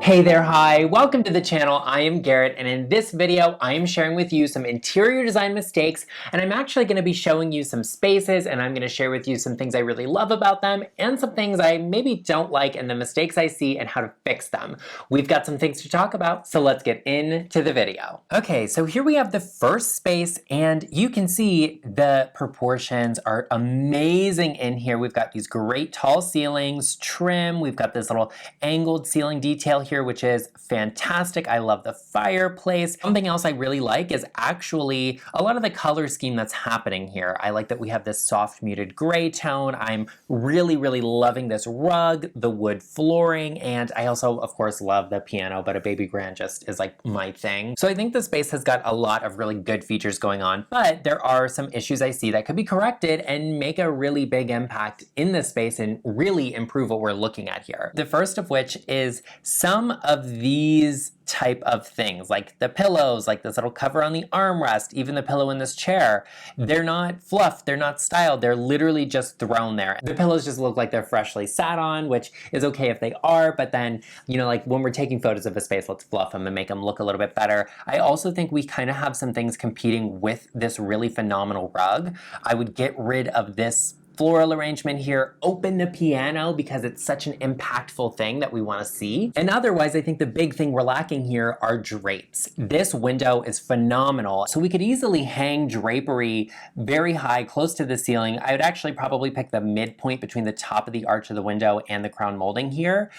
Hey there, hi, welcome to the channel. I am Garrett, and in this video I am sharing with you some interior design mistakes, and I'm actually going to be showing you some spaces, and I'm going to share with you some things I really love about them and some things I maybe don't like and the mistakes I see and how to fix them. We've got some things to talk about, so let's get into the video. Okay, so here we have the first space, and you can see the proportions are amazing in here. We've got these great tall ceilings, trim, we've got this little angled ceiling detail here, which is fantastic. I love the fireplace. Something else I really like is actually a lot of the color scheme that's happening here. I like that we have this soft muted gray tone. I'm really loving this rug, the wood flooring, and I also, of course, love the piano, but a baby grand just is like my thing. So I think the space has got a lot of really good features going on, but there are some issues I see that could be corrected and make a really big impact in this space and really improve what we're looking at here. The first of which is some of these type of things, like the pillows, like this little cover on the armrest, even the pillow in this chair. They're not fluff, they're not styled, they're literally just thrown there. The pillows just look like they're freshly sat on, which is okay if they are, but then, you know, like when we're taking photos of a space, let's fluff them and make them look a little bit better. I also think we kind of have some things competing with this really phenomenal rug. I would get rid of this floral arrangement here, open the piano because it's such an impactful thing that we want to see. And otherwise, I think the big thing we're lacking here are drapes. This window is phenomenal. So we could easily hang drapery very high, close to the ceiling. I would actually probably pick the midpoint between the top of the arch of the window and the crown molding here,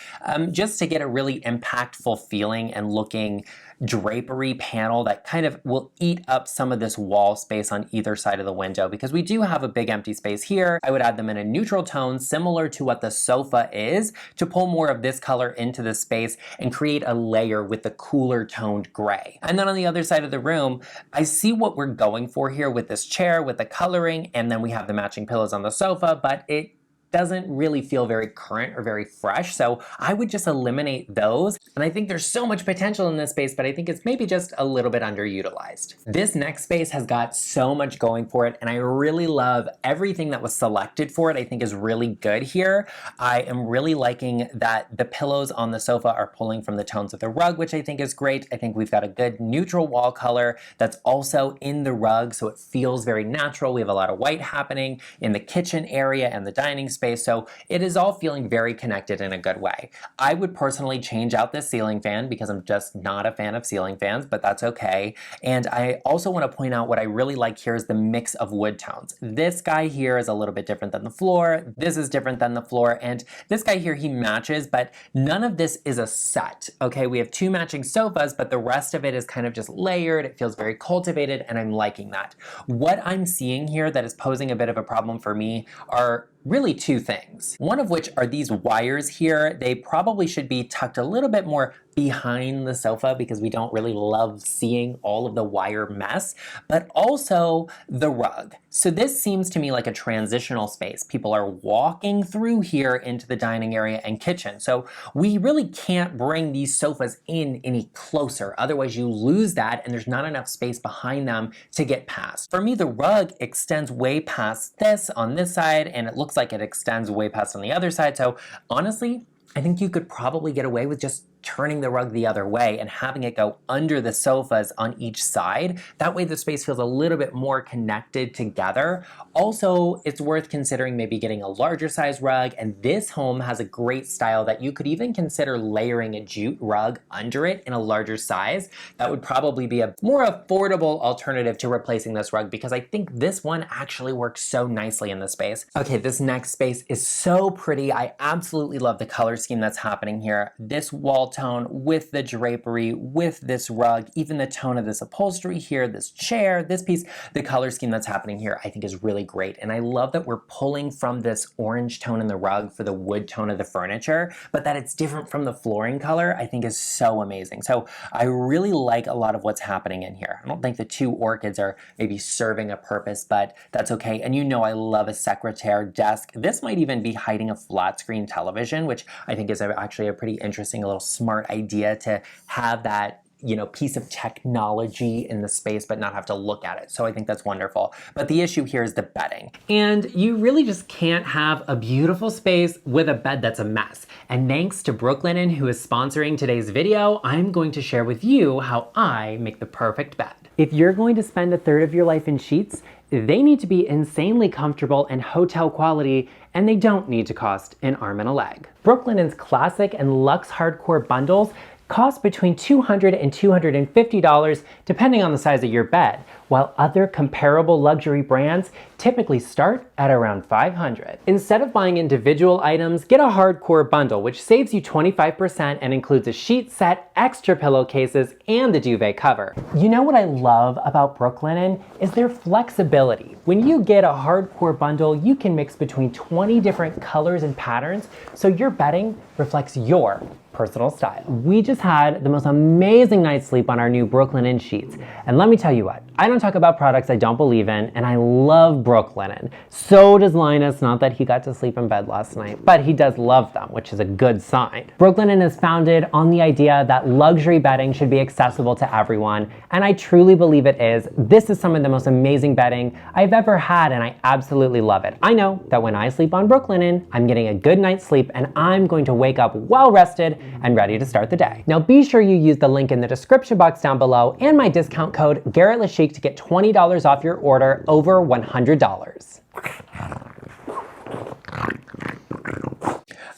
just to get a really impactful feeling and looking drapery panel that kind of will eat up some of this wall space on either side of the window, because we do have a big empty space here. I would add them in a neutral tone similar to what the sofa is to pull more of this color into the space and create a layer with the cooler toned gray. And then on the other side of the room, I see what we're going for here with this chair, with the coloring, and then we have the matching pillows on the sofa, but it doesn't really feel very current or very fresh, so I would just eliminate those. And I think there's so much potential in this space, but I think it's maybe just a little bit underutilized. This next space has got so much going for it, and I really love everything that was selected for it. I think is really good here. I am really liking that the pillows on the sofa are pulling from the tones of the rug, which I think is great. I think we've got a good neutral wall color that's also in the rug, so it feels very natural. We have a lot of white happening in the kitchen area and the dining space, so it is all feeling very connected in a good way. I would personally change out this ceiling fan because I'm just not a fan of ceiling fans, but that's okay. And I also want to point out what I really like here is the mix of wood tones. This guy here is a little bit different than the floor. This is different than the floor. And this guy here, he matches, but none of this is a set. Okay, we have two matching sofas, but the rest of it is kind of just layered. It feels very cultivated, and I'm liking that. What I'm seeing here that is posing a bit of a problem for me are really two things. One of which are these wires here. They probably should be tucked a little bit more behind the sofa because we don't really love seeing all of the wire mess, but also the rug. So this seems to me like a transitional space. People are walking through here into the dining area and kitchen. So we really can't bring these sofas in any closer. Otherwise you lose that and there's not enough space behind them to get past. For me, the rug extends way past this on this side, and it looks like it extends way past on the other side. So honestly, I think you could probably get away with just turning the rug the other way and having it go under the sofas on each side. That way the space feels a little bit more connected together. Also, it's worth considering maybe getting a larger size rug, and this home has a great style that you could even consider layering a jute rug under it in a larger size. That would probably be a more affordable alternative to replacing this rug, because I think this one actually works so nicely in the space. Okay, this next space is so pretty. I absolutely love the color scheme that's happening here. This wall tone with the drapery, with this rug, even the tone of this upholstery here, this chair, this piece, the color scheme that's happening here I think is really great. And I love that we're pulling from this orange tone in the rug for the wood tone of the furniture, but that it's different from the flooring color I think is so amazing. So I really like a lot of what's happening in here. I don't think the two orchids are maybe serving a purpose, but that's okay. And you know I love a secretaire desk. This might even be hiding a flat screen television, which I think is actually a pretty interesting little smart idea to have that piece of technology in the space but not have to look at it. So I think that's wonderful. But the issue here is the bedding. And you really just can't have a beautiful space with a bed that's a mess. And thanks to Brooklinen, who is sponsoring today's video, I'm going to share with you how I make the perfect bed. If you're going to spend a third of your life in sheets, they need to be insanely comfortable and hotel quality, and they don't need to cost an arm and a leg. Brooklinen's classic and luxe hardcore bundles cost between $200 and $250 depending on the size of your bed, while other comparable luxury brands typically start at around $500. Instead of buying individual items, get a hardcore bundle, which saves you 25% and includes a sheet set, extra pillowcases, and the duvet cover. You know what I love about Brooklinen is their flexibility. When you get a hardcore bundle, you can mix between 20 different colors and patterns, so your bedding reflects your personal style. We just had the most amazing night's sleep on our new Brooklinen sheets. And let me tell you what, I don't talk about products I don't believe in, and I love Brooklinen. So does Linus, not that he got to sleep in bed last night, but he does love them, which is a good sign. Brooklinen is founded on the idea that luxury bedding should be accessible to everyone, and I truly believe it is. This is some of the most amazing bedding I've ever had, and I absolutely love it. I know that when I sleep on Brooklinen, I'm getting a good night's sleep, and I'm going to wake up well rested and ready to start the day. Now be sure you use the link in the description box down below and my discount code GarrettLeChic to get $20 off your order over $100.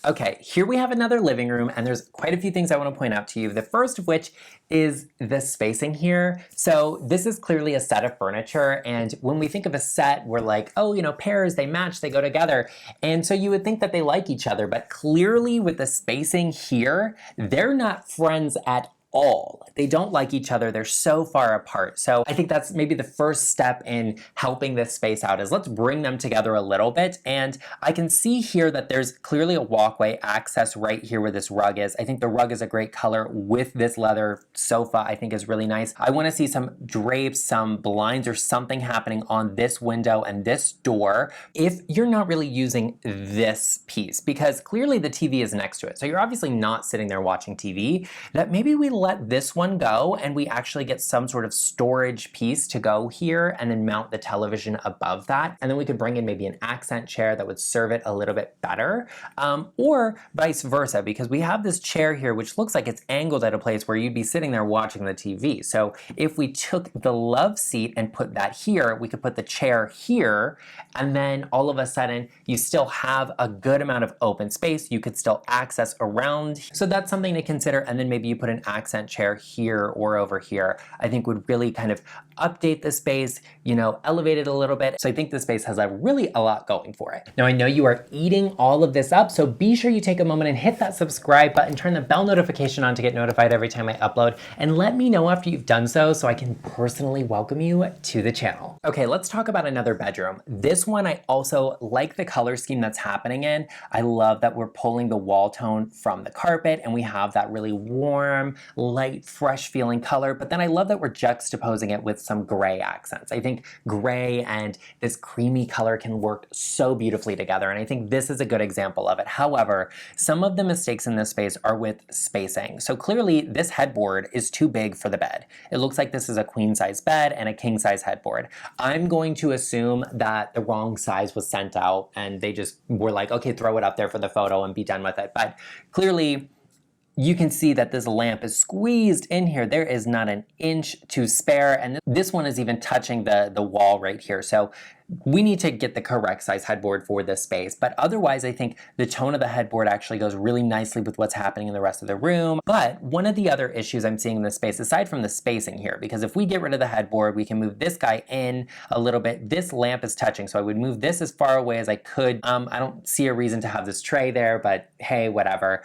Okay, here we have another living room, and there's quite a few things I want to point out to you. The first of which is this spacing here. So this is clearly a set of furniture, and when we think of a set, we're like, oh, pairs, they match, they go together. And so you would think that they like each other, but clearly with the spacing here, they're not friends at all. They don't like each other. They're so far apart. So I think that's maybe the first step in helping this space out, is let's bring them together a little bit. And I can see here that there's clearly a walkway access right here where this rug is. I think the rug is a great color with this leather sofa. I think is really nice. I want to see some drapes, some blinds, or something happening on this window and this door if you're not really using this piece, because clearly the TV is next to it. So you're obviously not sitting there watching TV. That maybe we let this one go and we actually get some sort of storage piece to go here and then mount the television above that. And then we could bring in maybe an accent chair that would serve it a little bit better, or vice versa, because we have this chair here which looks like it's angled at a place where you'd be sitting there watching the TV. So if we took the love seat and put that here, we could put the chair here, and then all of a sudden you still have a good amount of open space. You could still access around. So that's something to consider. And then maybe you put an accent chair here or over here. I think would really kind of update the space, elevate it a little bit. So I think this space has really a lot going for it. Now I know you are eating all of this up, so be sure you take a moment and hit that subscribe button, turn the bell notification on to get notified every time I upload, and let me know after you've done so I can personally welcome you to the channel. Okay, let's talk about another bedroom. This one I also like the color scheme that's happening in. I love that we're pulling the wall tone from the carpet and we have that really warm, light, fresh feeling color, but then I love that we're juxtaposing it with some gray accents. I think gray and this creamy color can work so beautifully together, and I think this is a good example of it. However, some of the mistakes in this space are with spacing. So clearly this headboard is too big for the bed. It looks like this is a queen size bed and a king size headboard. I'm going to assume that the wrong size was sent out and they just were like, okay, throw it up there for the photo and be done with it. But clearly you can see that this lamp is squeezed in here. There is not an inch to spare, and this one is even touching the wall right here. So we need to get the correct size headboard for this space. But otherwise, I think the tone of the headboard actually goes really nicely with what's happening in the rest of the room. But one of the other issues I'm seeing in this space, aside from the spacing here, because if we get rid of the headboard, we can move this guy in a little bit. This lamp is touching, so I would move this as far away as I could. I don't see a reason to have this tray there, but hey, whatever.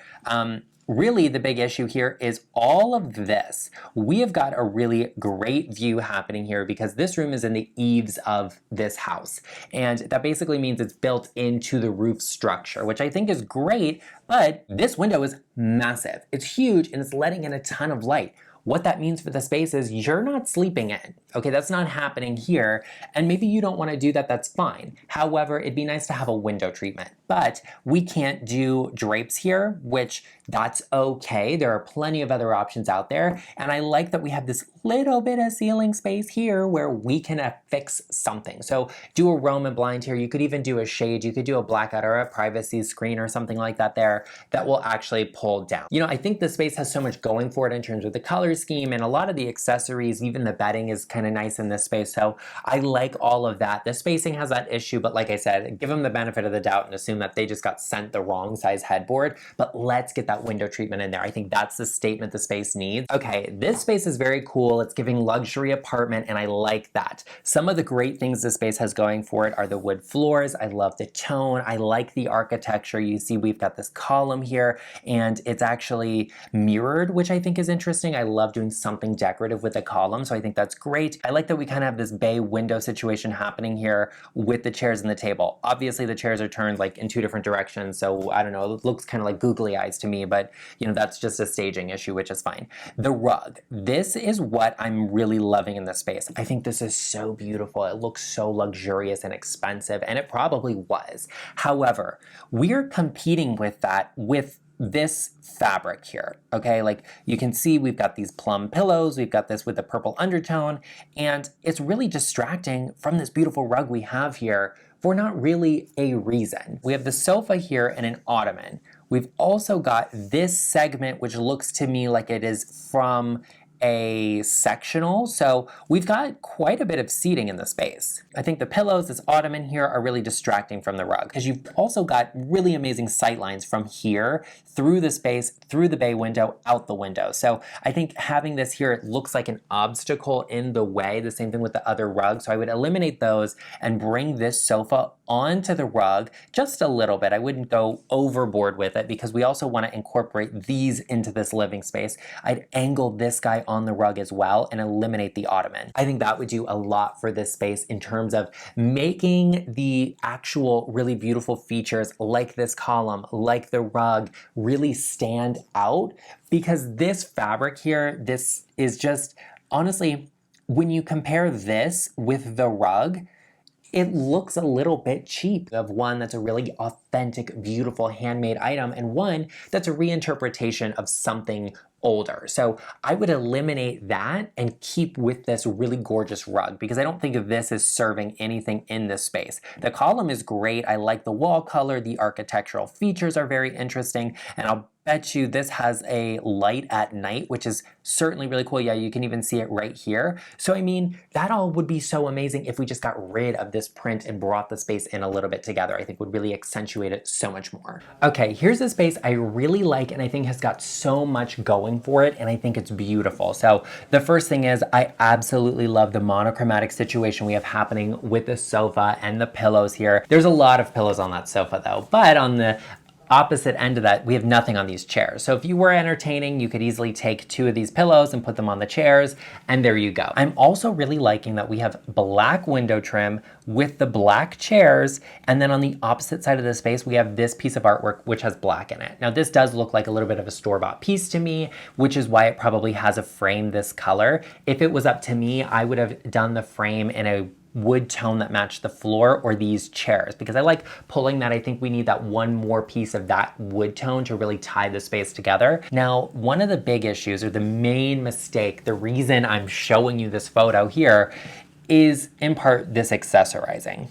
Really, the big issue here is all of this. We have got a really great view happening here because this room is in the eaves of this house. And that basically means it's built into the roof structure, which I think is great, but this window is massive. It's huge and it's letting in a ton of light. what that means for the space is you're not sleeping in. Okay, that's not happening here. And maybe you don't want to do that, that's fine. However, it'd be nice to have a window treatment. But we can't do drapes here, which that's okay. There are plenty of other options out there. And I like that we have this little bit of ceiling space here where we can affix something. So do a Roman blind here. You could even do a shade. You could do a blackout or a privacy screen or something like that there that will actually pull down. You know, I think the space has so much going for it in terms of the color scheme and a lot of the accessories, even the bedding is kind of nice in this space. So I like all of that. The spacing has that issue, but like I said, give them the benefit of the doubt and assume that they just got sent the wrong size headboard, but let's get that window treatment in there. I think that's the statement the space needs. Okay, this space is very cool. It's giving luxury apartment and I like that. Some of the great things this space has going for it are the wood floors. I love the tone. I like the architecture. You see we've got this column here and it's actually mirrored, which I think is interesting. I love doing something decorative with the column, so I think that's great. I like that we kind of have this bay window situation happening here with the chairs and the table. Obviously the chairs are turned like in two different directions, so I don't know, it looks kind of like googly eyes to me, but you know, that's just a staging issue, which is fine. The rug. This is what I'm really loving in this space. I think this is so beautiful. It looks so luxurious and expensive, and it probably was. However, we're competing with that with this fabric here, okay? Like you can see we've got these plum pillows, we've got this with the purple undertone, and it's really distracting from this beautiful rug we have here for not really a reason. We have the sofa here and an ottoman. We've also got this segment, which looks to me like it is from a sectional, so we've got quite a bit of seating in the space. I think the pillows, this ottoman here, are really distracting from the rug because you've also got really amazing sight lines from here through the space, through the bay window, out the window. So I think having this here, it looks like an obstacle in the way, the same thing with the other rug. So I would eliminate those and bring this sofa onto the rug just a little bit. I wouldn't go overboard with it because we also want to incorporate these into this living space. I'd angle this guy on the rug as well and eliminate the ottoman. I think that would do a lot for this space in terms of making the actual really beautiful features like this column, like the rug, really stand out, because this fabric here, this is just, honestly, when you compare this with the rug, it looks a little bit cheap of one that's a really authentic, beautiful handmade item and one that's a reinterpretation of something older. So I would eliminate that and keep with this really gorgeous rug because I don't think of this as serving anything in this space. The column is great. I like the wall color. The architectural features are very interesting, and I'll bet you this has a light at night, which is certainly really cool. Yeah, you can even see it right here. So I mean, that all would be so amazing if we just got rid of this print and brought the space in a little bit together. I think would really accentuate it so much more. Okay, here's a space I really like and I think has got so much going for it, and I think it's beautiful. So the first thing is I absolutely love the monochromatic situation we have happening with the sofa and the pillows here. There's a lot of pillows on that sofa though, but on the opposite end of that, we have nothing on these chairs. So if you were entertaining, you could easily take two of these pillows and put them on the chairs, and there you go. I'm also really liking that we have black window trim with the black chairs, and then on the opposite side of the space, we have this piece of artwork which has black in it. Now this does look like a little bit of a store-bought piece to me, which is why it probably has a frame this color. If it was up to me, I would have done the frame in a wood tone that matched the floor or these chairs, because I like pulling that. I think we need that one more piece of that wood tone to really tie the space together. Now, one of the big issues, or the main mistake, the reason I'm showing you this photo here, is in part this accessorizing.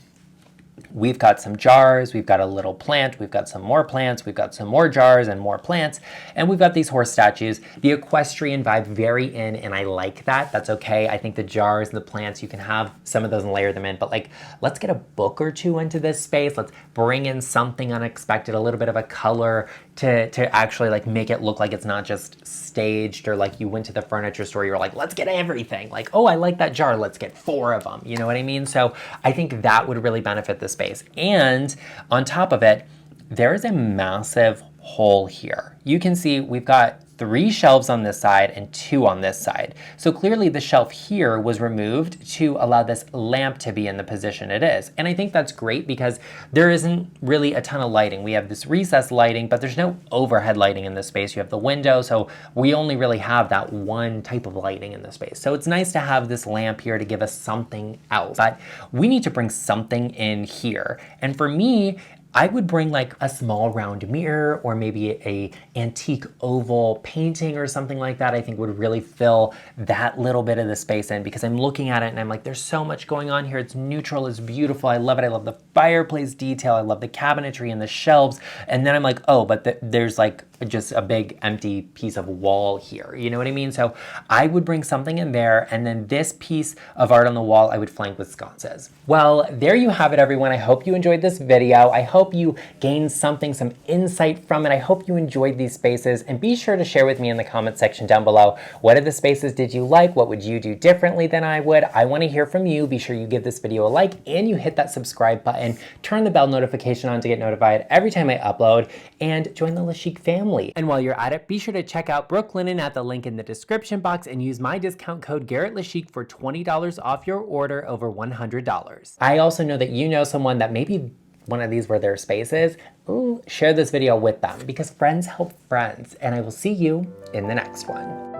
We've got some jars, we've got a little plant, we've got some more plants, we've got some more jars and more plants, and we've got these horse statues. The equestrian vibe very in, and I like that. That's okay. I think the jars and the plants, you can have some of those and layer them in, but like, let's get a book or two into this space. Let's bring in something unexpected, a little bit of a color to actually like make it look like it's not just staged, or like you went to the furniture store, you're like, let's get everything. Like, oh, I like that jar, let's get 4 of them. You know what I mean? So I think that would really benefit the space. And on top of it, there is a massive hole here. You can see we've got 3 shelves on this side and 2 on this side. So clearly the shelf here was removed to allow this lamp to be in the position it is. And I think that's great because there isn't really a ton of lighting. We have this recessed lighting, but there's no overhead lighting in this space. You have the window, so we only really have that one type of lighting in this space. So it's nice to have this lamp here to give us something else. But we need to bring something in here. And for me, I would bring like a small round mirror or maybe a antique oval painting or something like that. I think would really fill that little bit of the space in, because I'm looking at it and I'm like, there's so much going on here. It's neutral, it's beautiful. I love it. I love the fireplace detail. I love the cabinetry and the shelves. And then I'm like, oh, but there's like just a big empty piece of wall here. You know what I mean? So I would bring something in there, and then this piece of art on the wall I would flank with sconces. Well, there you have it, everyone. I hope you enjoyed this video. I hope you gained some insight from it. I hope you enjoyed these spaces, and be sure to share with me in the comment section down below. What of the spaces did you like? What would you do differently than I would? I want to hear from you. Be sure you give this video a like and you hit that subscribe button. Turn the bell notification on to get notified every time I upload, and join the LeChic family. And while you're at it, be sure to check out Brooklinen at the link in the description box and use my discount code GarrettLeChic for $20 off your order over $100. I also know that you know someone that maybe one of these were their spaces. Ooh, share this video with them, because friends help friends, and I will see you in the next one.